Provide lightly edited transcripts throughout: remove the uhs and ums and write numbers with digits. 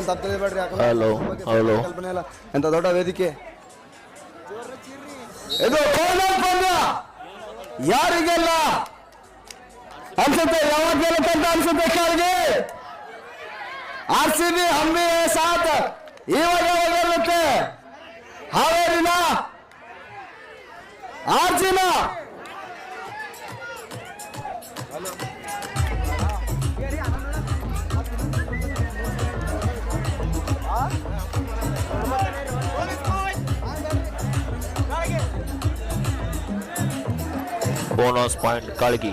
ಅಂತ ತಪ್ಪು ತಿಳಿಬೇಡ್ರಿ. ಕಲ್ಪನೆ ಇಲ್ಲ ಎಂತ ದೊಡ್ಡ ವೇದಿಕೆ ಇದು. ಫೈನಲ್ ಪಂದ್ಯ ಯಾರಿಗೆಲ್ಲ ಅನ್ಸುತ್ತೆ, ಯಾವಾಗ ಗೆಲ್ಲುತ್ತಂತ ಅನ್ಸುತ್ತೆ ಕಾಲ್ಗೆ. RCB ಹಂಬಿ ಸಾತ್ ಇವಾಗ ಗೆಲ್ಲುತ್ತೆ. ಹಾವೇರಿನ ಆರ್ಜಿನ ಬೋನಸ್ ಪಾಯಿಂಟ್ ಕಾಳಗಿ.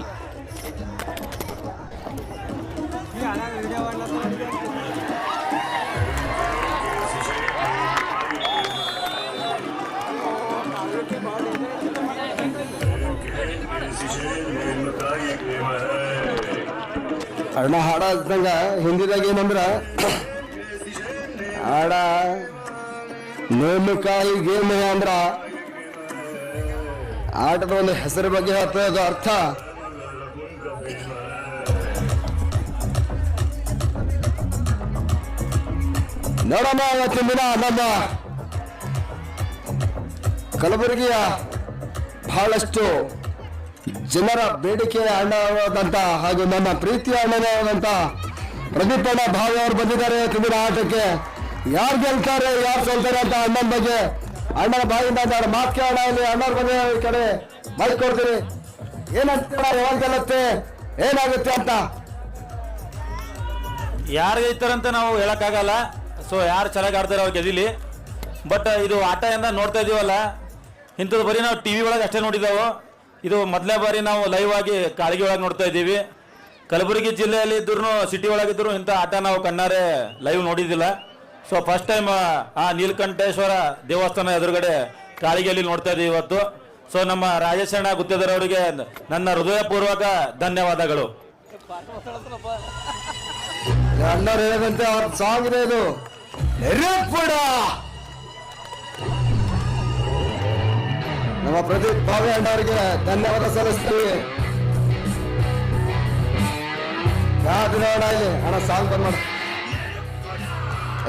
ಅಣ್ಣ ಹಾಡ ಹಚ್ದಂಗ ಹಿಂದಿದಾಗ ಏನಂದ್ರ ಹಾಡ ನೇಮಕಾಯಿ ಗೇಮ್ ಅಂದ್ರ ಆಟದ ಒಂದು ಹೆಸರು ಬಗ್ಗೆ ಹೇಳ್ತದ ಅರ್ಥ. ನೋಡಮ್ಮ ಇವತ್ತಿನ ದಿನ ನಮ್ಮ ಕಲಬುರಗಿಯ ಬಹಳಷ್ಟು ಜನರ ಬೇಡಿಕೆ ಅಣ್ಣವಾದಂತ ಹಾಗೂ ನಮ್ಮ ಪ್ರೀತಿಯ ಅಣ್ಣನಾದಂತ ಪ್ರದೀಪ್ ಅಣ್ಣ ಭಾವಿ ಅವರು ಬಂದಿದ್ದಾರೆ ಇವತ್ತಿನ ಆಟಕ್ಕೆ. ಯಾರು ಗೆಲ್ತಾರೆ ಯಾರು ಸೋಲ್ತಾರೆ ಅಂತ ಅಣ್ಣನ ಬಗ್ಗೆ ಅಣ್ಣನ ಬಾಯಿಂದ ಮಾತು ಕೇಳೋಣ. ಇಲ್ಲಿ ಅಣ್ಣವ್ರ ಬಗ್ಗೆ ಈ ಕಡೆ ಮಾತು ಕೊಡ್ತೀರಿ. ಏನಂತ ಯಾವಾಗ ಗೆಲ್ಲುತ್ತೆ ಏನಾಗುತ್ತೆ ಅಂತ ಯಾರು ಗೆಲ್ತಾರಂತ ನಾವು ಹೇಳಕ್ಕಾಗಲ್ಲ. ಸೊ ಯಾರು ಚೆನ್ನಾಗಿ ಆಡ್ತಾರೆ ಅವ್ರು ಗೆದಿಲಿ. ಬಟ್ ಇದು ಆಟ ಎಂದ ನೋಡ್ತಾ ಇದೀವಲ್ಲ, ಇಂಥದ್ದು ಬರೀ ನಾವು ಟಿವಿ ಒಳಗೆ ಅಷ್ಟೇ ನೋಡಿದಾವು. ಇದು ಮೊದಲೇ ಬಾರಿ ನಾವು ಲೈವ್ ಆಗಿ ಕಾಳಗಿ ಒಳಗೆ ನೋಡ್ತಾ ಇದ್ದೀವಿ. ಕಲಬುರಗಿ ಜಿಲ್ಲೆಯಲ್ಲಿ ಇದ್ರು ಸಿಟಿ ಒಳಗಿದ್ರು ಇಂಥ ಆಟ ನಾವು ಕಣ್ಣಾರೆ ಲೈವ್ ನೋಡಿದ್ದಿಲ್ಲ. ಸೊ ಫಸ್ಟ್ ಟೈಮ್ ಆ ನೀಲಕಂಠೇಶ್ವರ ದೇವಸ್ಥಾನ ಎದುರುಗಡೆ ಕಾಳಿಗೆಯಲ್ಲಿ ನೋಡ್ತಾ ಇದ್ದೀವಿ ಇವತ್ತು. ಸೊ ನಮ್ಮ ರಾಜೇಶ್ ಅಣ್ಣ ಗುತ್ತೇದಾರ್ ಅವರಿಗೆ ನನ್ನ ಹೃದಯಪೂರ್ವಕ ಧನ್ಯವಾದಗಳು. ಅಣ್ಣವ್ರು ಹೇಳಿದಂತೆ ಅವ್ರ ಸಾಂಗ್ ಇದೆ ಇದು. ನಮ್ಮ ಪ್ರದೀಪ್ ಭಾವಿ ಅಣ್ಣವರಿಗೆ ಧನ್ಯವಾದ ಸಲ್ಲಿಸ್ತೀವಿ. ಕಾದು ನೋಡ ಇಲ್ಲಿ ಅಣ್ಣ ಸಾಂಗ್ ಬಂದ್ ಮಾಡಿ.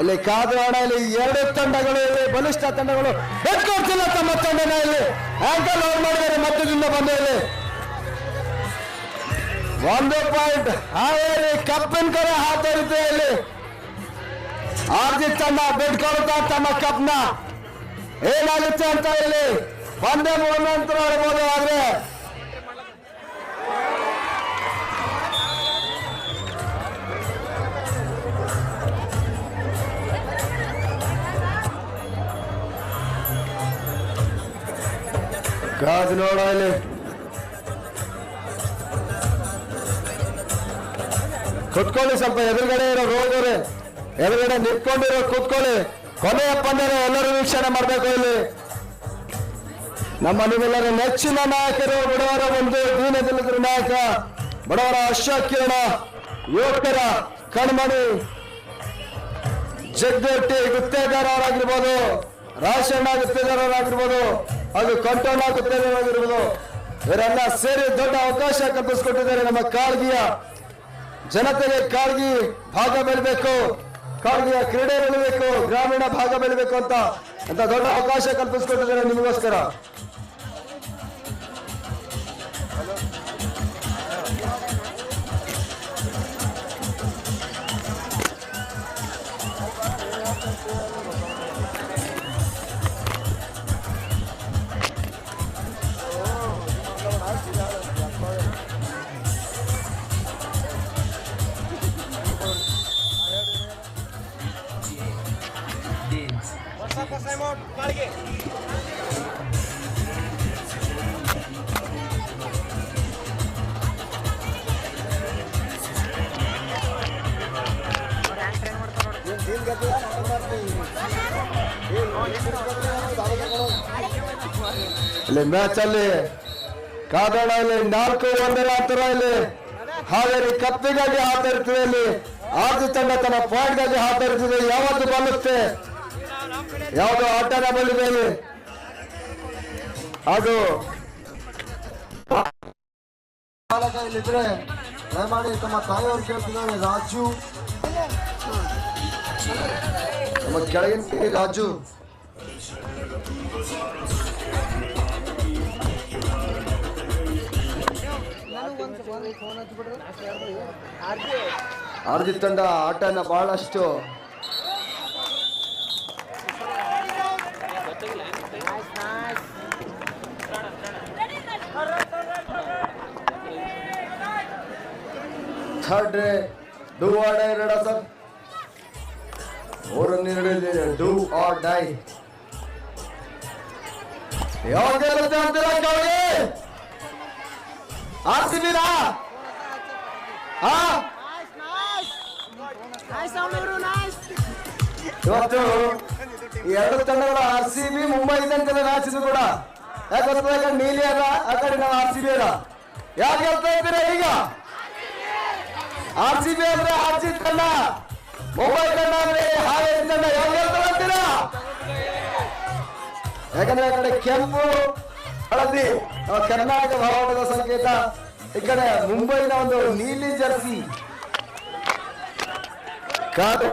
ಇಲ್ಲಿ ಕಾದು ನೋಡ ಇಲ್ಲಿ ಎರಡು ತಂಡಗಳು, ಇಲ್ಲಿ ಬಲಿಷ್ಠ ತಂಡಗಳು ಬೆಟ್ಕೊಡ್ತಿಲ್ಲ ತಮ್ಮ ತಂಡನ. ಇಲ್ಲಿ ಆಂಕಲ್ ಔಟ್ ಮಾಡಿದ್ದಾರೆ ಮಧ್ಯದಿಂದ ಬಂದು ಇಲ್ಲಿ 1 ಪಾಯಿಂಟ್ ಹಾವೇರಿ ಕಪ್ಪಿನ ಕಡೆ ಹಾತರಿದೆ. ಇಲ್ಲಿ ಆರ್ಜಿ ತಂಡ ಬೆಟ್ಕೊಳ್ತಾ ತಮ್ಮ ಕಪ್ನ ಏನಾಗುತ್ತೆ ಅಂತ ಇಲ್ಲಿ ಪಂದ್ಯ ನಂತರ ಹೇಳ್ಬೋದು. ಆದ್ರೆ ಕಾದು ನೋಡ ಇಲ್ಲಿ ಕುತ್ಕೊಳ್ಳಿ, ಸ್ವಲ್ಪ ಎದುರುಗಡೆ ಇರೋ ರೋಗವ್ರೆ ಎದುರುಗಡೆ ನಿಂತ್ಕೊಂಡಿರೋ ಕೂತ್ಕೊಳ್ಳಿ. ಕೊನೆಯ ಪಂದ್ಯನ ಎಲ್ಲರೂ ವೀಕ್ಷಣೆ ಮಾಡಬೇಕು. ಇಲ್ಲಿ ನಮ್ಮ ನಿಮ್ಮೆಲ್ಲರ ನೆಚ್ಚಿನ ನಾಯಕರು, ಬಡವರ ಒಂದು ದೀನದಲ್ಲಿದ್ದ ನಾಯಕ, ಬಡವರ ಅಶ್ವಕಿರಣ, ಯುವಕರ ಕಣ್ಮಣಿ ಜಗ್ಗಟ್ಟಿ ಗುತ್ತೇದಾರರಾಗಿರ್ಬೋದು, ರಾಶಣ್ಣ ಗುತ್ತೇದಾರರಾಗಿರ್ಬೋದು, ಅದು ಕಂಠಣ್ಣ ಗುತ್ತೇದಾರರಾಗಿರ್ಬೋದು, ಇವರೆಲ್ಲ ಸೇರಿ ದೊಡ್ಡ ಅವಕಾಶ ಕಲ್ಪಿಸಿಕೊಟ್ಟಿದ್ದಾರೆ. ನಮ್ಮ ಕಾಳಗಿಯ ಜನತೆಗೆ ಕಾಳಗಿ ಭಾಗ ಬೆಳಿಬೇಕು, ಕಾಳಗಿಯ ಕ್ರೀಡೆ ಬೆಳಿಬೇಕು, ಗ್ರಾಮೀಣ ಭಾಗ ಬೆಳಿಬೇಕು ಅಂತ ದೊಡ್ಡ ಅವಕಾಶ ಕಲ್ಪಿಸಿಕೊಟ್ಟಿದ್ದಾರೆ ನಿಮಗೋಸ್ಕರ. ಇಲ್ಲಿ ಮ್ಯಾಚ್ ಅಲ್ಲಿ ಕಾದೋಣ. ಇಲ್ಲಿ 4-1 ಅಂತರ. ಇಲ್ಲಿ ಹಾವೇರಿ ಕಪ್ಪಿಗಾಗಿ ಹಾತರಿರ್ತದೆ. ಇಲ್ಲಿ ಆರ್ಜಿ ತಂಡ ತನ್ನ ಪಾಯಿಂಟ್ಗಾಗಿ ಹಾತರಿರ್ತದೆ. ಯಾವತ್ತು ಬಲ್ಲುತ್ತೆ, ಯಾವುದು ಆಟನ ಬಲ್ಲಿದೆ ಇಲ್ಲಿ ಅದು ಇಲ್ಲಿದ್ರೆ ದಯಮಾಡಿ ತಮ್ಮ ತಾಯಿಯವರು ಕೇಳ್ತಿದ್ದಾರೆ. ರಾಜು ನಮ್ಮ ಕೆಳಗಿನ ರಾಜು ಆರ್ಜಿ ತಂಡ ಆಟನ ಬಹಳಷ್ಟು third do or die red sir do or die ಯಾವಾಗ ಗೆಲ್ಲುತ್ತೆ ಅಂತೀರಾ ಕೆಳಗೆ RCB ನಾ ಇವತ್ತು ಈ ಎರಡು ತಂಡಗಳ RCB ಮುಂಬೈ ಇದ್ದಂತೆ ಮ್ಯಾಚ್ ಇದು ಕೂಡ ಯಾಕೆ ನೀಲಿ ಅದ ಆ ಕಡೆ ನಾವು RCB ಅದ ಯಾಕೆ ಗೆಲ್ತಾ ಇದ್ದೀರಾ ಈಗ RCB ಅಂದ್ರೆ RCB ತಂಡ ಮುಂಬೈ ತಂಡ ಅಂದ್ರೆ ಹಾಗೆ ತಂಡ ಯಾಕೆ ಗೆಲ್ತಾ ಇದ್ದೀರಾ ಯಾಕಂದ್ರೆ ಆ ಕಡೆ ಕೆಂಪು ಹಳದಿ ಕರ್ನಾಟಕ ಭಾರತದ ಸಂಕೇತ ಈ ಕಡೆ ಮುಂಬೈನ ಒಂದು ನೀಲಿ ಜರ್ಸಿ ಕಾಟು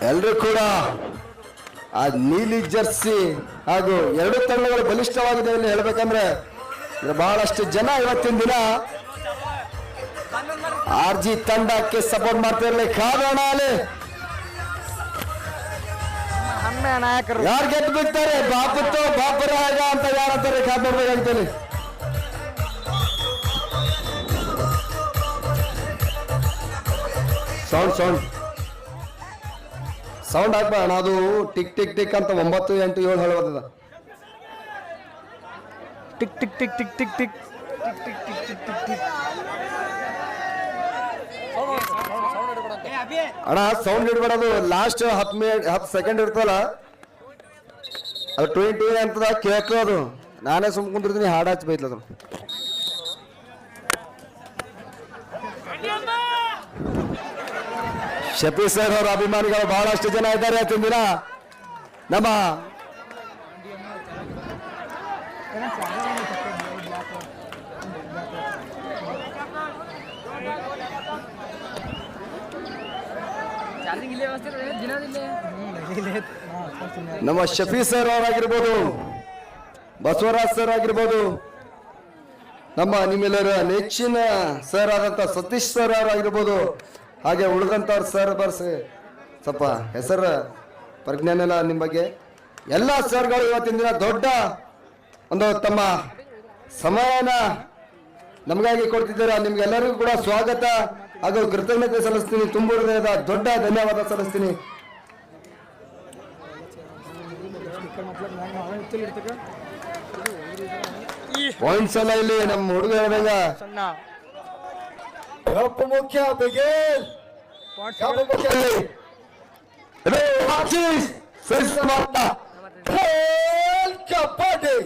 ಎಲ್ರು ಕೂಡ ಆ ನೀಲಿ ಜರ್ಸಿ ಹಾಗೂ ಎರಡು ತಂಡಗಳು ಬಲಿಷ್ಠವಾಗಿದೆ ಎಂದು ಹೇಳ್ಬೇಕಂದ್ರೆ ಬಹಳಷ್ಟು ಜನ ಇವತ್ತಿನ ದಿನ RG ತಂಡಕ್ಕೆ ಸಪೋರ್ಟ್ ಮಾಡ್ತಾ ಇರಲಿ ಕಾರಣ ಅಲ್ಲಿ ನಾಯಕರು ಯಾರು ಗೆದ್ದು ಬಿಡ್ತಾರೆ ಬಾಪುತ್ತೋ ಬಾಪರಾಗ ಅಂತ ಯಾರಂತಾರೆ ಕಾಪಾಡ್ಬೇಕಾಗ್ತದೆ ಸೌಂಡ್ ಸೌಂಡ್ ಸೌಂಡ್ ಹಾಕ್ಬೇಡ ಅದು ಟಿಕ್ ಟಿಕ್ ಟಿಕ್ ಅಂತ 9 8 7 ಹೇಳೋದ tick tick tick tick tick tick tick tick tick tick tick tick ಅಣ್ಣ ಸೌಂಡ್ ಇಡ್ಬೇಡದು ಲಾಸ್ಟ್ 10 ಸೆಕೆಂಡ್ ಇರ್ತಲ್ಲ ಅದು 20 ಅಂತದ ಕೇಳ್ಕೋದು ನಾನೇ ಸುಮ್ ಕುಂದಿರ್ತೀನಿ ಹಾಡು ಹಚ್ಚಿ ಬೈತ್ಲದು ಶಫಿ ಸರ್ ಅವರ ಅಭಿಮಾನಿಗಳು ಬಹಳಷ್ಟು ಜನ ಇದ್ದಾರೆ ಇವತ್ತಿನ ದಿನ ನಮ್ಮ ನಮ್ಮ ಶಫಿ ಸರ್ ಅವರಾಗಿರ್ಬೋದು ಬಸವರಾಜ್ ಸರ್ ಆಗಿರ್ಬೋದು ನಮ್ಮ ನಿಮ್ಮೆಲ್ಲರ ನೆಚ್ಚಿನ ಸರ್ ಆದಂತ ಸತೀಶ್ ಸರ್ ಅವರಾಗಿರ್ಬೋದು ಹಾಗೆ ಉಳಿದಂತವ್ರ ಸರ್ ಬರ್ಸಿ ಸ್ವಲ್ಪ ಹೆಸರು ಪ್ರಜ್ಞಾನ ಎಲ್ಲ ನಿಮ್ಮ ಬಗ್ಗೆ ಎಲ್ಲ ಸರ್ಗಳು ಇವತ್ತಿನ ದಿನ ದೊಡ್ಡ ಒಂದು ತಮ್ಮ ಸಮಯನ ನಮಗಾಗಿ ಕೊಡ್ತಿದ್ದಾರೆ ನಿಮ್ಗೆಲ್ಲರಿಗೂ ಕೂಡ ಸ್ವಾಗತ ಹಾಗೂ ಕೃತಜ್ಞತೆ ಸಲ್ಲಿಸ್ತೀನಿ ತುಂಬ ಹೃದಯದ ದೊಡ್ಡ ಧನ್ಯವಾದ ಸಲ್ಲಿಸ್ತೀನಿ ಪಾಯಿಂಟ್ಸ್ ಎಲ್ಲ ಇಲ್ಲಿ ನಮ್ಮ ಹುಡುಗ ಹೇಳಿದಂಗ ಕಪ್ಪು ಮುಖ್ಯ ಕಬಡ್ಡಿ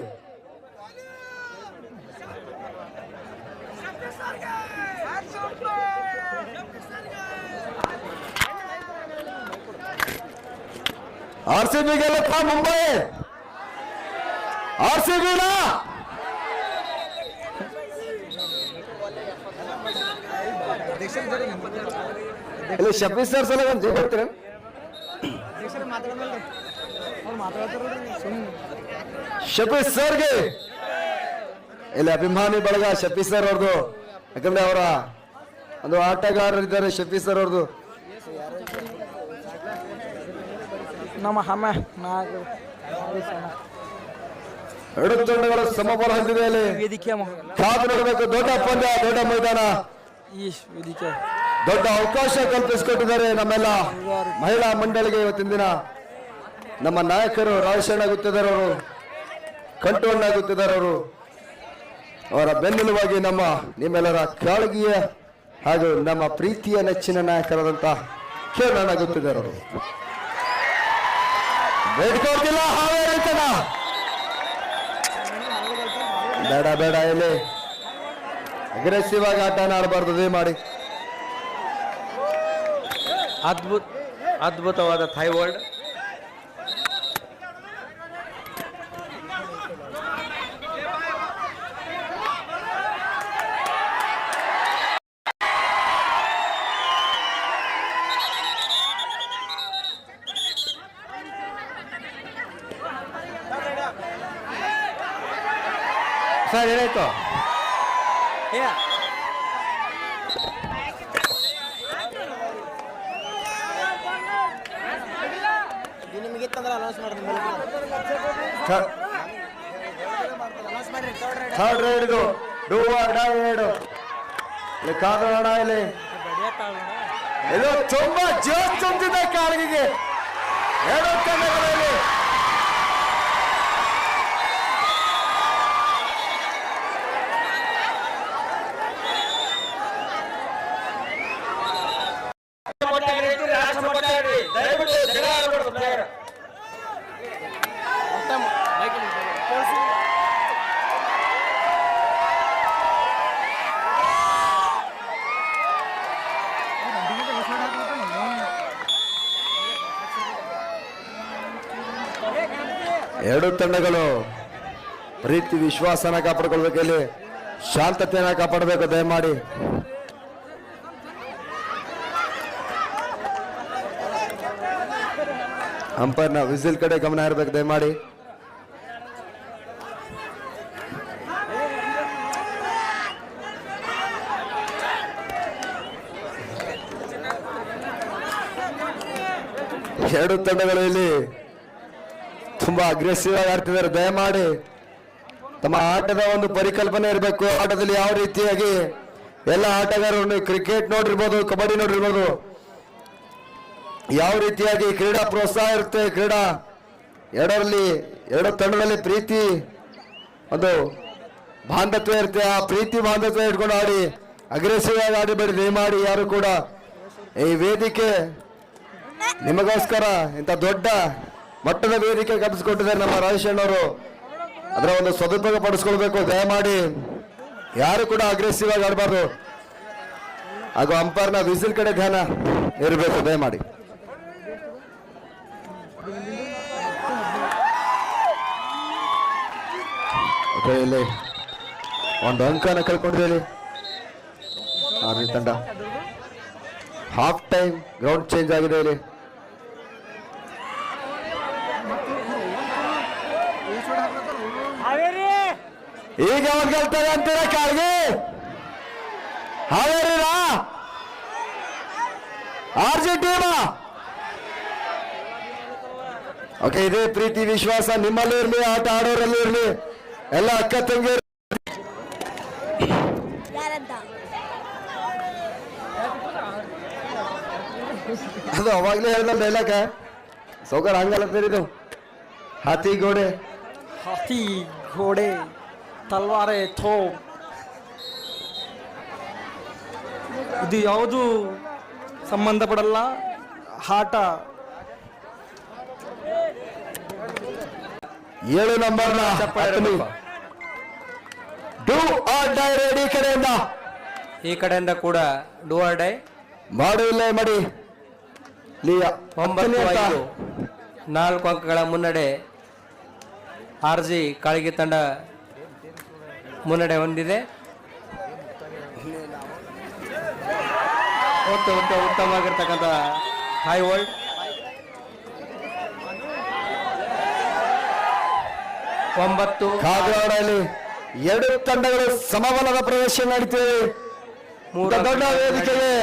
RCB ಗೆಲ್ಲಪ್ಪ ಮುಂಬೈ RCB ನಾ ಇಲ್ಲಿ ಶಫಿ ಸರ್ ಸಲ ಒಂದು ಜೈ ಬರ್ತೀರ ಶಫಿ ಸರ್ಗೆ ಇಲ್ಲಿ ಅಭಿಮಾನಿ ಬಳಗ ಶಫಿ ಸರ್ ಅವ್ರದ್ದು ಯಾಕಂದ್ರೆ ಅವರ ಒಂದು ಆಟಗಾರರಿದ್ದಾರೆ ಶಫಿ ಸರ್ ಅವ್ರದ್ದು ನಮ್ಮ ಹಮ್ಮ ಎರಡು ತಂಡಗಳು ಸಮಬಲ ಹೊಂದಿದೆ ಅಲ್ಲಿ ವೇದಿಕೆ ಕಾದು ನೋಡಬೇಕು ದೊಡ್ಡ ಪಂದ್ಯ ದೊಡ್ಡ ಮೈದಾನ ಈ ವೇದಿಕೆ ದೊಡ್ಡ ಅವಕಾಶ ಕಲ್ಪಿಸಿಕೊಟ್ಟಿದ್ದಾರೆ ನಮ್ಮೆಲ್ಲ ಮಹಿಳಾ ಮಂಡಳಿಗೆ ಇವತ್ತಿನ ದಿನ ನಮ್ಮ ನಾಯಕರು ರಾಜಶೇಣ ಗುತ್ತಿದ್ದಾರೆ ಅವರು ಕಂಟೋಣ್ಣ ಗುತ್ತಿದ್ದಾರೆ ಅವರು ಅವರ ಬೆನ್ನೆಲುವಾಗಿ ನಿಮ್ಮೆಲ್ಲರ ಕಾಳಗಿಯ ಹಾಗೂ ನಮ್ಮ ಪ್ರೀತಿಯ ನೆಚ್ಚಿನ ನಾಯಕರಾದಂತ ಕೇಳಣ್ಣ ಗುತ್ತಿದ್ದಾರೆ ಅವರು ಬೇಡ್ಕೊಡ್ತಿಲ್ಲ ಹಾವೇರಿತನ ಬೇಡ ಬೇಡ ಇಲ್ಲಿ ಅಗ್ರೆಸಿವ್ ಆಗಿ ಆಟನ ಆಡಬಾರ್ದು ಮಾಡಿ ಅದ್ಭುತವಾದ ಥೈ ವರ್ಲ್ಡ್ ಸರ್ ಏನಾಯ್ತು? ಥರ್ಡ್ ರೈಡ್ ಇದು ಡೂ ಆರ್ ಡೈ ರೈಡ್. ಇಲ್ಲಿ ಕಾಗೋಣ ಇಲ್ಲಿ. ಇದು ತುಂಬಾ ಜೋಶ್ ತುಂಬಿದೆ ಕಾಲಿಗೆ. ಎರಡು ತಂಡಗಳಲ್ಲಿ ಎರಡು ತಂಡಗಳು ಪ್ರೀತಿ ವಿಶ್ವಾಸನ ಕಾಪಾಡ್ಕೊಳ್ಬೇಕು. ಇಲ್ಲಿ ಶಾಂತತೆಯನ್ನ ಕಾಪಾಡಬೇಕು ದಯಮಾಡಿ. ಅಂಪೈರ್ನ ವಿಸಿಲ್ ಕಡೆ ಗಮನ ಇರಬೇಕು ದಯಮಾಡಿ. ಎರಡು ತಂಡಗಳು ಇಲ್ಲಿ ತುಂಬಾ ಅಗ್ರೆಸಿವ್ ಆಗಿ ಆಡ್ತಿದ್ದಾರೆ. ದಯಮಾಡಿ ತಮ್ಮ ಆಟದ ಒಂದು ಪರಿಕಲ್ಪನೆ ಇರಬೇಕು. ಆಟದಲ್ಲಿ ಯಾವ ರೀತಿಯಾಗಿ ಎಲ್ಲ ಆಟಗಾರರು ಕ್ರಿಕೆಟ್ ನೋಡಿರ್ಬೋದು, ಕಬಡ್ಡಿ ನೋಡಿರ್ಬೋದು, ಯಾವ ರೀತಿಯಾಗಿ ಕ್ರೀಡಾ ಪ್ರೋತ್ಸಾಹ ಇರುತ್ತೆ. ಕ್ರೀಡಾ ಎರಡು ತಂಡದಲ್ಲಿ ಪ್ರೀತಿ ಒಂದು ಬಾಂಧವ್ಯ ಇರುತ್ತೆ. ಆ ಪ್ರೀತಿ ಬಾಂಧವ್ಯ ಇಟ್ಕೊಂಡು ಆಡಿ, ಅಗ್ರೆಸಿವ್ ಆಗಿ ಆಡಿಬೇಡಿ ದಯಮಾಡಿ. ಯಾರು ಕೂಡ ಈ ವೇದಿಕೆ ನಿಮಗೋಸ್ಕರ ಇಂಥ ದೊಡ್ಡ ಮಟ್ಟದ ವೇದಿಕೆ ಕಲ್ಪಿಸಿಕೊಟ್ಟಿದ್ದಾರೆ ನಮ್ಮ ರಾಜೇಶ್ ಅಣ್ಣವರು. ಅದರ ಒಂದು ಸದುಪಯೋಗ ಪಡಿಸ್ಕೊಳ್ಬೇಕು ದಯಮಾಡಿ. ಯಾರು ಕೂಡ ಅಗ್ರೆಸಿವ್ ಆಗಿ ಆಡಬಾರ್ದು. ಹಾಗೂ ಅಂಪೈರ್ನ ವಿಸಿಲ್ ಕಡೆ ಧ್ಯಾನ ಇರಬೇಕು ದಯಮಾಡಿ. ಇಲ್ಲಿ ಒಂದು ಅಂಕನ ಕಳ್ಕೊಂಡಿದೆ. ಆರ್ಮಿ ತಂಡ ಹಾಫ್ ಟೈಮ್ ಗ್ರೌಂಡ್ ಚೇಂಜ್ ಆಗಿದೆ. ಇಲ್ಲಿ ಈಗ ಅವ್ರು ಗೆಲ್ತಾರೆ ಅಂತೀರ ಕಾಲ್ಗೆ? ಹಾವೇರಿರಾ RG ಟೀಮ? ಓಕೆ, ಇದೇ ಪ್ರೀತಿ ವಿಶ್ವಾಸ ನಿಮ್ಮಲ್ಲಿ ಇರಲಿ, ಆಟ ಆಡೋರಲ್ಲಿ ಇರಲಿ, ಎಲ್ಲ ಅಕ್ಕ ತಂಗಿ. ಅದು ಅವಾಗ್ಲೇ ಹೇಳ್ದಲ್ಲ ಡೈಲಾಗ, ಸೌಕರ್ ಹಂಗಲ್ಲ ಬೇರಿದು. ಹಾತಿ ಘೋಡೆ ತಲ್ವಾರೆ ಥೋ. ಇದು ಯಾವುದು ಸಂಬಂಧಪಡಲ್ಲ ಆಟ. 7 ನಂಬರ್ನ ಡೂ ಆರ್ ಡೈ ರೆಡಿ ಕಡೆಯಿಂದ, ಈ ಕಡೆಯಿಂದ ಕೂಡ ಡೂ ಆರ್ ಡೈ ಮಾಡುವಿಲ್ಲ ಮಾಡಿ. 9-5 4 ಅಂಕಗಳ ಮುನ್ನಡೆ RG ಕಾಳಿಗೆ ತಂಡ ಮುನ್ನಡೆ ಹೊಂದಿದೆ. ಉತ್ತಮವಾಗಿರ್ತಕ್ಕಂಥ ಹೈ ವರ್ಲ್ಡ್ 9 ಕಾಗವಾಡಲ್ಲಿ ಎರಡು ತಂಡಗಳು ಸಮಬಲದ ಪ್ರವೇಶ ನಡೀತಿವೆ. ದೊಡ್ಡ ವೇದಿಕೆಗೆ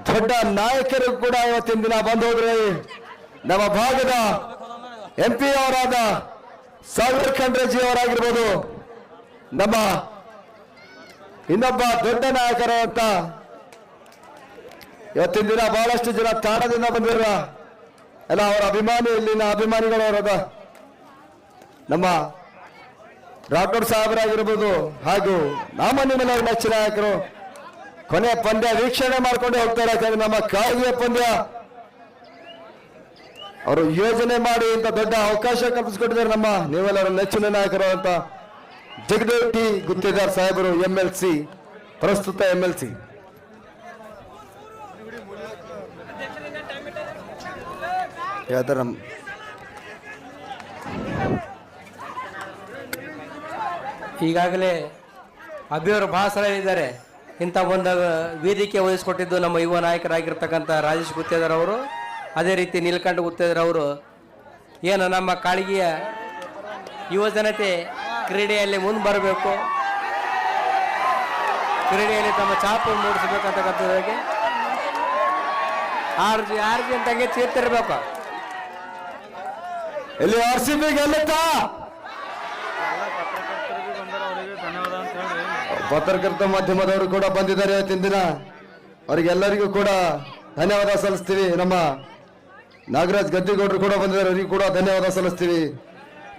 ದೊಡ್ಡ ನಾಯಕರು ಕೂಡ ಇವತ್ತಿನ ದಿನ ಬಂದು ಹೋದ್ರೆ ನಮ್ಮ ಭಾಗದ MP ಅವರಾದ ಸಾಗರ್ ಖಂಡ್ರೆಜಿ ಅವರಾಗಿರ್ಬೋದು, ನಮ್ಮ ಇನ್ನೊಬ್ಬ ದೊಡ್ಡ ನಾಯಕರು ಅಂತ ಇವತ್ತಿನ ದಿನ ಬಹಳಷ್ಟು ಜನ ತಾಣದಿಂದ ಬಂದಿರ ಎಲ್ಲ ಅವರ ಅಭಿಮಾನಿ, ಇಲ್ಲಿನ ಅಭಿಮಾನಿಗಳವರಾದ ನಮ್ಮ ರಾಠೋಡ್ ಸಾಹೇಬರಾಗಿರ್ಬೋದು, ಹಾಗೂ ನಮ್ಮ ನಿಮ್ಮೆಲ್ಲ ನೆಚ್ಚಿನ ನಾಯಕರು ಕೊನೆ ಪಂದ್ಯ ವೀಕ್ಷಣೆ ಮಾಡ್ಕೊಂಡು ಹೋಗ್ತಾರೆ. ಯಾಕಂದ್ರೆ ನಮ್ಮ ಕಾಯಿಯ ಪಂದ್ಯ ಅವರು ಯೋಜನೆ ಮಾಡಿ ಇಂಥ ದೊಡ್ಡ ಅವಕಾಶ ಕಲ್ಪಿಸಿಕೊಟ್ಟಿದ್ದಾರೆ ನಮ್ಮ ನೀವೆಲ್ಲರ ನೆಚ್ಚಿನ ನಾಯಕರು ಅಂತ ಜಗದೇವ್ ಟಿ ಗುತ್ತೇದಾರ್ ಸಾಹೇಬರು, MLC, ಪ್ರಸ್ತುತ MLC. ಈಗಾಗಲೇ ಅಭಿಯವರು ಬಹಳ ಸಲ ಹೇಳಿದ್ದಾರೆ. ಇಂಥ ಒಂದು ವೇದಿಕೆ ವಹಿಸಿಕೊಟ್ಟಿದ್ದು ನಮ್ಮ ಯುವ ನಾಯಕರಾಗಿರ್ತಕ್ಕಂಥ ರಾಜೇಶ್ ಗುತ್ತೇದಾರ್ ಅವರು, ಅದೇ ರೀತಿ ನೀಲಕಂಠ ಗುತ್ತೇದಾರ್ ಅವರು. ಏನು ನಮ್ಮ ಕಾಳಿಗೆಯ ಯುವ ಜನತೆ ಕ್ರೀಡೆಯಲ್ಲಿ ಮುಂದೆ ಬರಬೇಕು, ಕ್ರೀಡೆಯಲ್ಲಿ ತಮ್ಮ ಛಾಪು ಮೂಡಿಸಬೇಕಂತಕ್ಕಂಥದ್ದಕ್ಕೆ ಆರ್ಜಿ ಅಂತಂಗೆ ಚೀರ್ತಿರ್ಬೇಕು. ಇಲ್ಲಿ RCB ಗೆಲ್ಲುತ್ತಾ? ಪತ್ರಕರ್ತ ಮಾಧ್ಯಮದವರು ಕೂಡ ಬಂದಿದ್ದಾರೆ ಇವತ್ತಿನ ದಿನ. ಅವರಿಗೆಲ್ಲರಿಗೂ ಕೂಡ ಧನ್ಯವಾದ ಸಲ್ಲಿಸ್ತೀವಿ. ನಮ್ಮ ನಾಗರಾಜ್ ಗದ್ದಿಗೌಡರು ಕೂಡ ಬಂದಿದ್ದಾರೆ, ಅವರಿಗೂ ಕೂಡ ಧನ್ಯವಾದ ಸಲ್ಲಿಸ್ತೀವಿ.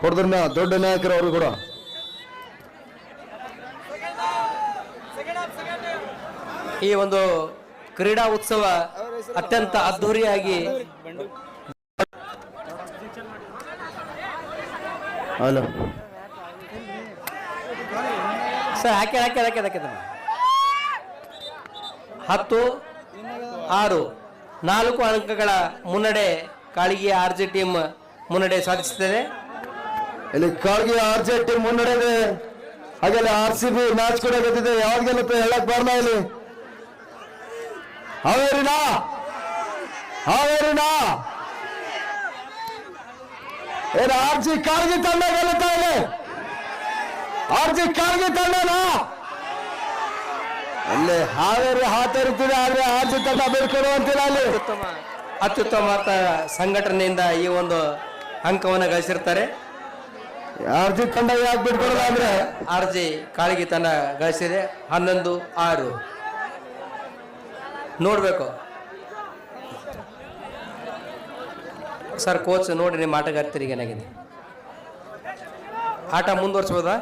ಕೊಡದರ್ನ ದೊಡ್ಡ ನಾಯಕರು ಅವರು ಕೂಡ. ಈ ಒಂದು ಕ್ರೀಡಾ ಉತ್ಸವ ಅತ್ಯಂತ ಅದ್ಧೂರಿಯಾಗಿ ಹಲೋ ಸರ್ ಹಾಕಿ 10-6 4 ಅಂಕಗಳ ಮುನ್ನಡೆ ಕಾಳಿಗೆ RG ಟೀಮ್ ಮುನ್ನಡೆ ಸಾಧಿಸುತ್ತದೆ. ಇಲ್ಲಿ ಕಾಳಿಗೆ RG ಟೀಮ್ ಮುನ್ನಡೆ ಇದೆ. ಹಾಗೆ RCB ಮ್ಯಾಚ್ ಕೂಡ ಗೆದ್ದಿದೆ. ಯಾವ್ದು ಗೆಲ್ಲುತ್ತೆ ಹೇಳಕ್ ಬರ್ಲ. ಇಲ್ಲಿ ಹಾವೇರಿನ ಏನು RG ಕಾಳಿಗೆ ತಂಡ ಗೆಲ್ಲುತ್ತಾ ಇದೆ? RG ಕಾಳಿಗೆ ತಂಡನ ಅಲ್ಲಿ ಹಾವೇರಿ ಹಾತರಿತಿದೆ, ಆದ್ರೆ RG ತಂಡ ಬೇಡ್ಕೊಡುವಂತಿಲ್ಲ. ಅಲ್ಲಿ ಅತ್ಯುತ್ತಮ ಸಂಘಟನೆಯಿಂದ ಈ ಒಂದು ಅಂಕವನ್ನು ಗಳಿಸಿರ್ತಾರೆ. RG ತಂಡ ಯಾಕೆ ಬಿಟ್ಕೊಡಲ್ಲ ಅಂದ್ರೆ RG ಕಾಳಿಗೆ ತಂಡ ಗಳಿಸಿದೆ 11-6. ನೋಡ್ಬೇಕು ಸರ್, ಕೋಚ್ ನೋಡಿ ನಿಮ್ಮ ಆಟಗಾರ್ತಿರಿಗೆ ಏನಾಗಿದೆ, ಆಟ ಮುಂದುವರ್ಸ್ಬೋದಾ?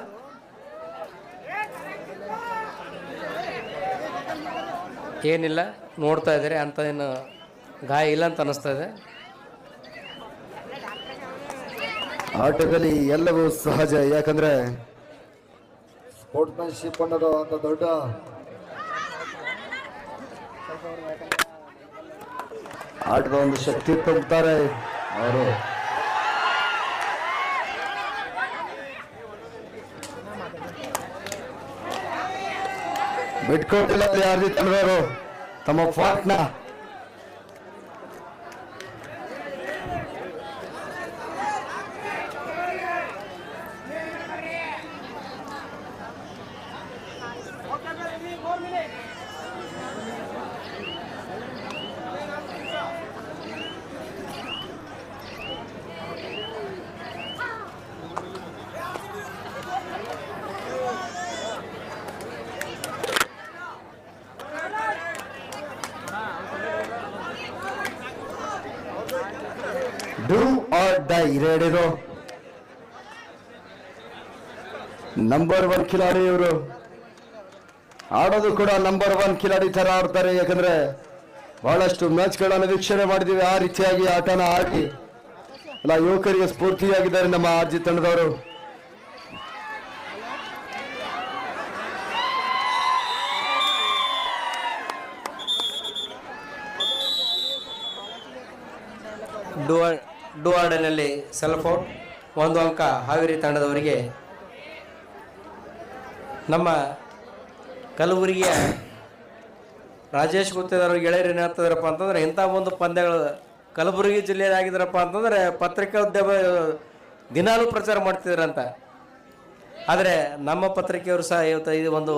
ಏನಿಲ್ಲ, ನೋಡ್ತಾ ಇದ್ದಾರೆ, ಅಂತ ಏನು ಗಾಯ ಇಲ್ಲ ಅಂತ ಅನ್ನಿಸ್ತಾ ಇದೆ. ಆಟದಲ್ಲಿ ಎಲ್ಲವೂ ಸಹಜ. ಯಾಕಂದ್ರೆ ಸ್ಪೋರ್ಟ್ಸ್ಮನ್ಶಿಪ್ ಅನ್ನೋದು ಅಂತ ದೊಡ್ಡ ಆಟದ ಒಂದು ಶಕ್ತಿ ತುಂಬುತ್ತಾರೆ ಅವರು. ಬಿಟ್ಕೊಟ್ಟಿಲ್ಲ RG ತಂಡದವರು ತಮ್ಮ ಪಾಟ್ನ. Do or die ರೇಡಿರೋ number 1 Khiladi ಇವರು. ಆಡೋದು ಕೂಡ ನಂಬರ್ 1 ಖಿಲಾಡಿ ತರ ಆಡ್ತಾರೆ. ಯಾಕಂದ್ರೆ ಬಹಳಷ್ಟು ಮ್ಯಾಚ್ಗಳನ್ನು ವೀಕ್ಷಣೆ ಮಾಡಿದೀವಿ. ಆ ರೀತಿಯಾಗಿ ಆಟನ ಆಡಿ ಎಲ್ಲ ಯುವಕರಿಗೆ ಸ್ಫೂರ್ತಿಯಾಗಿದ್ದಾರೆ ನಮ್ಮ RG ತಂಡದವರು. ಡೂಆರ್ಡನಲ್ಲಿ ಸೆಲ್ಫ್ ಔಟ್, 1 ಅಂಕ ಹಾವೇರಿ ತಂಡದವರಿಗೆ. ನಮ್ಮ ಕಲಬುರಗಿಯ ರಾಜೇಶ್ ಗುತ್ತೇದಾರರು ಗೆಳೆಯರು ಏನಾಗ್ತದಾರಪ್ಪ ಅಂತಂದ್ರೆ, ಇಂಥ ಒಂದು ಪಂದ್ಯಗಳು ಕಲಬುರಗಿ ಜಿಲ್ಲೆಯಾಗಿದ್ದಾರಪ್ಪ ಅಂತಂದ್ರೆ ಪತ್ರಿಕೋದ್ಯಮ ದಿನಾಲೂ ಪ್ರಚಾರ ಮಾಡ್ತಿದ್ರಂತ. ಆದರೆ ನಮ್ಮ ಪತ್ರಿಕೆಯವರು ಸಹ ಇವತ್ತು ಇದು ಒಂದು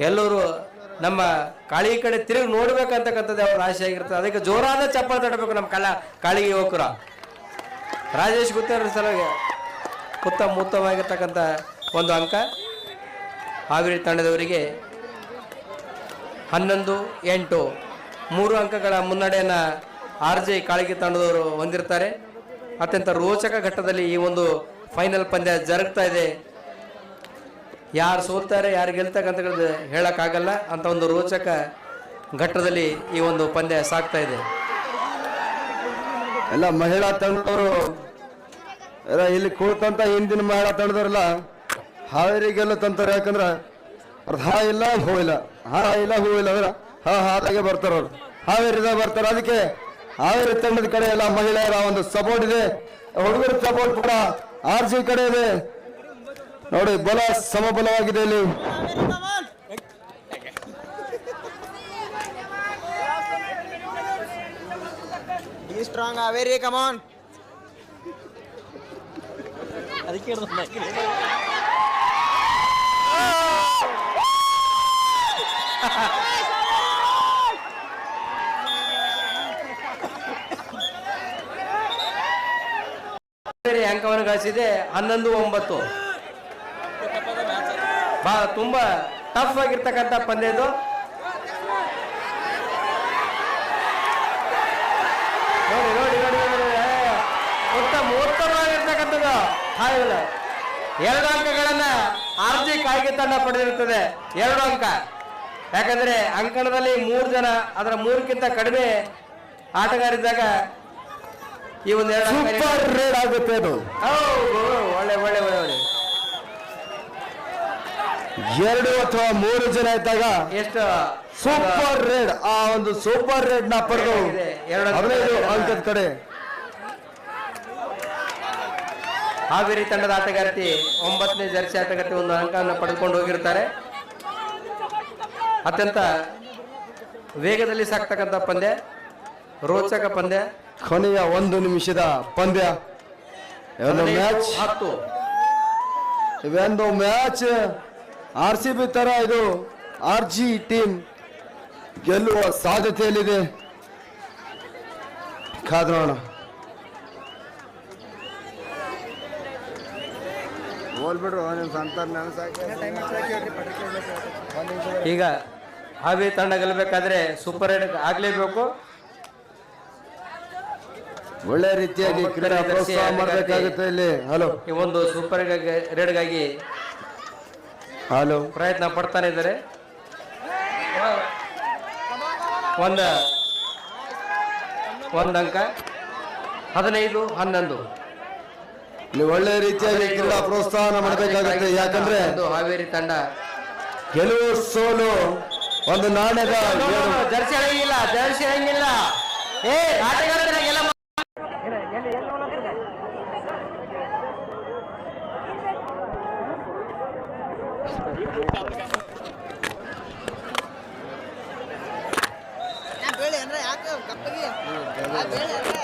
ಎಲ್ಲರೂ ನಮ್ಮ ಕಾಳಿ ಕಡೆ ತಿರುಗಿ ನೋಡ್ಬೇಕಂತಕ್ಕಂಥದ್ದು ಅವ್ರ ಆಸೆ ಆಗಿರ್ತದೆ. ಅದಕ್ಕೆ ಜೋರಾದ ಚಪ್ಪಾಳೆ ತಟ್ಟಬೇಕು ನಮ್ಮ ಕಾಳಿಗೆ ಯುವಕರು. ರಾಜೇಶ್ ಗುತ್ತೇದಾರರ ಸಲುವಾಗಿ ಉತ್ತಮವಾಗಿರ್ತಕ್ಕಂಥ 1 ಅಂಕ ಹಾವೇರಿ ತಂಡದವರಿಗೆ. 11-8 3 ಅಂಕಗಳ ಮುನ್ನಡೆಯನ್ನು RG ಕಾಳಿಗೆ ತಂಡದವರು ಹೊಂದಿರ್ತಾರೆ. ಅತ್ಯಂತ ರೋಚಕ ಘಟ್ಟದಲ್ಲಿ ಈ ಒಂದು ಫೈನಲ್ ಪಂದ್ಯ ಜರುಗ್ತಾ ಇದೆ. ಯಾರು ಸೋಲ್ತಾರೆ ಯಾರು ಗೆಲ್ತಕ್ಕಂತ ಹೇಳಕ್ಕಾಗಲ್ಲ ಅಂತ ಒಂದು ರೋಚಕ ಘಟ್ಟದಲ್ಲಿ ಈ ಒಂದು ಪಂದ್ಯ ಸಾಗ್ತಾ ಇದೆ. ಎಲ್ಲ ಮಹಿಳಾ ತಂಡದವರು ಇಲ್ಲಿ ಕೂತಂತ ಹಿಂದಿನ ಮಹಿಳಾ ತಂಡದವರೆಲ್ಲ ಹಾವೇರಿ ಗೆಲ್ಲುತ್ತಂತಾರೆ. ಯಾಕಂದ್ರೆ ಅವ್ರದ್ದು ಹಾ ಇಲ್ಲ ಹೂ ಇಲ್ಲ ಅಂದ್ರೆ ಹಾಗೆ ಬರ್ತಾರವ್ರು, ಹಾವೇರಿದಾಗ ಬರ್ತಾರೆ. ಅದಕ್ಕೆ ಹಾವೇರಿ ತಂಡದ ಕಡೆ ಎಲ್ಲ ಮಹಿಳೆಯರ ಒಂದು ಸಪೋರ್ಟ್ ಇದೆ, ಹುಡುಗರ ಸಪೋರ್ಟ್ ಕೂಡ RG ಕಡೆ ಇದೆ. ನೋಡಿ, ಬಲ ಸಮಬಲವಾಗಿದೆ ಇಲ್ಲಿ. Be strong, Haveri, come on. ಅಂಕವನ್ನು ಗಳಿಸಿದೆ 11-9. ಬಹಳ ತುಂಬಾ ಟಫ್ ಆಗಿರ್ತಕ್ಕಂಥ ಪಂದ್ಯ ಇದು. ನೋಡಿ ನೋಡಿ ನೋಡಿ ಉತ್ತಮವಾಗಿರ್ತಕ್ಕಂಥದ್ದು. ಹಾಗಿಲ್ಲ 2 ಅಂಕಗಳನ್ನ RJ ಕಾಳಿಗೆ ತಂಡ ಪಡೆದಿರುತ್ತದೆ. 2 ಅಂಕ. ಯಾಕಂದ್ರೆ ಅಂಕಣದಲ್ಲಿ 3 ಜನ, ಅದರ 3ಕ್ಕಿಂತ ಕಡಿಮೆ ಆಟಗಾರಿದ್ದಾಗ ಈ ಒಂದು 2 ಅಂಕ ಸೂಪರ್ ರೇಡ್ ಆಗುತ್ತೆ ಅದು. ಹೌದು, ಒಳ್ಳೆ ಒಳ್ಳೆ ಒಳ್ಳೆ ಒಳ್ಳೆ 2 ಅಥವಾ 3 ಜನ ಇದ್ದಾಗ ಎಷ್ಟು ಸೂಪರ್ ರೇಡ್, ಆ ಒಂದು ಸೂಪರ್ ರೇಡ್ ನ ಪಡೆದು 15 ಅಂಕದ ಕಡೆ ಹಾವೇರಿ ತಂಡದ ಆಟಗಾರ್ತಿ 9ನೇ ಜರ್ಸಿ ಆಟಗಾರ್ತಿ 1 ಅಂಕವನ್ನು ಪಡೆದುಕೊಂಡು ಹೋಗಿರ್ತಾರೆ. ಅತ್ಯಂತ ವೇಗದಲ್ಲಿ ಸಾಕ್ತಕ್ಕಂಥ ಪಂದ್ಯ, ರೋಚಕ ಪಂದ್ಯ. ಕೊನೆಯ 1 ನಿಮಿಷದ ಪಂದ್ಯ. ಮ್ಯಾಚ್ 10. ಇವೆಂದು ಮ್ಯಾಚ್ RCB ತರ ಇದು RG ಟೀಮ್ ಗೆಲ್ಲುವ ಸಾಧ್ಯತೆಯಲ್ಲಿದೆ. ಕಾದ್ರೋಣ. ಈಗ ಹಾವೇರಿ ತಂಡ ಗೆಲ್ಲಬೇಕಾದ್ರೆ ಸೂಪರ್ ರೇಡ್ ಆಗ್ಲೇಬೇಕು. ಒಳ್ಳೆ ರೀತಿಯಾಗಿ ಕ್ರೀಡಾ ಪ್ರೋತ್ಸಾಹ ಮಾಡಬೇಕಾಗುತ್ತೆ ಇಲ್ಲಿ. ಹಲೋ, ಈ ಒಂದು ಸೂಪರ್ ರೇಡ್ಗಾಗಿ ಹಲೋ ಪ್ರಯತ್ನ ಪಡ್ತಾನೆ ಇದ್ದಾರೆ. ಒಂದು ಅಂಕ 15-11. ಇಲ್ಲಿ ಒಳ್ಳೆ ರೀತಿಯಾಗಿ ಕ್ರೀಡಾ ಪ್ರೋತ್ಸಾಹ ಮಾಡಬೇಕಾಗುತ್ತೆ. ಯಾಕಂದ್ರೆ ಹಾವೇರಿ ತಂಡ ಗೆಲುವು ಸೋಲು ಒಂದು ನಾಣ್ಯದ ಜರ್ಸಿ ಹಂಗಿಲ್ಲ, ಜರ್ಸಿ ಹಂಗಿಲ್ಲ. ಆಟಗಾರರಿಗೆಲ್ಲ ಬೇಳೆ ಅಂದ್ರೆ ಯಾಕೆ ಕಪ್ಪಗೆ ಬೇಳೆ ಅಂದ್ರೆ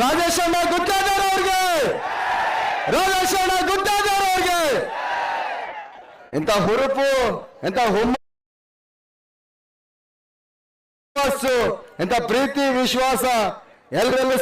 ರಾಜೇಶ್ ಅಣ್ಣ ಗುದ್ದಾದರ್ ಅವ್ರಿಗೆ, ರಾಜೇಶ್ ಅಣ್ಣ ಗುದ್ದಾದರ್ ಅವ್ರಿಗೆ ಎಂತ ಹುರುಪು, ಎಂತ ಹುಮ್ಮಸ್ಸು, ಎಂತ ಪ್ರೀತಿ ವಿಶ್ವಾಸ ಎಲ್ಲರಲ್ಲೂ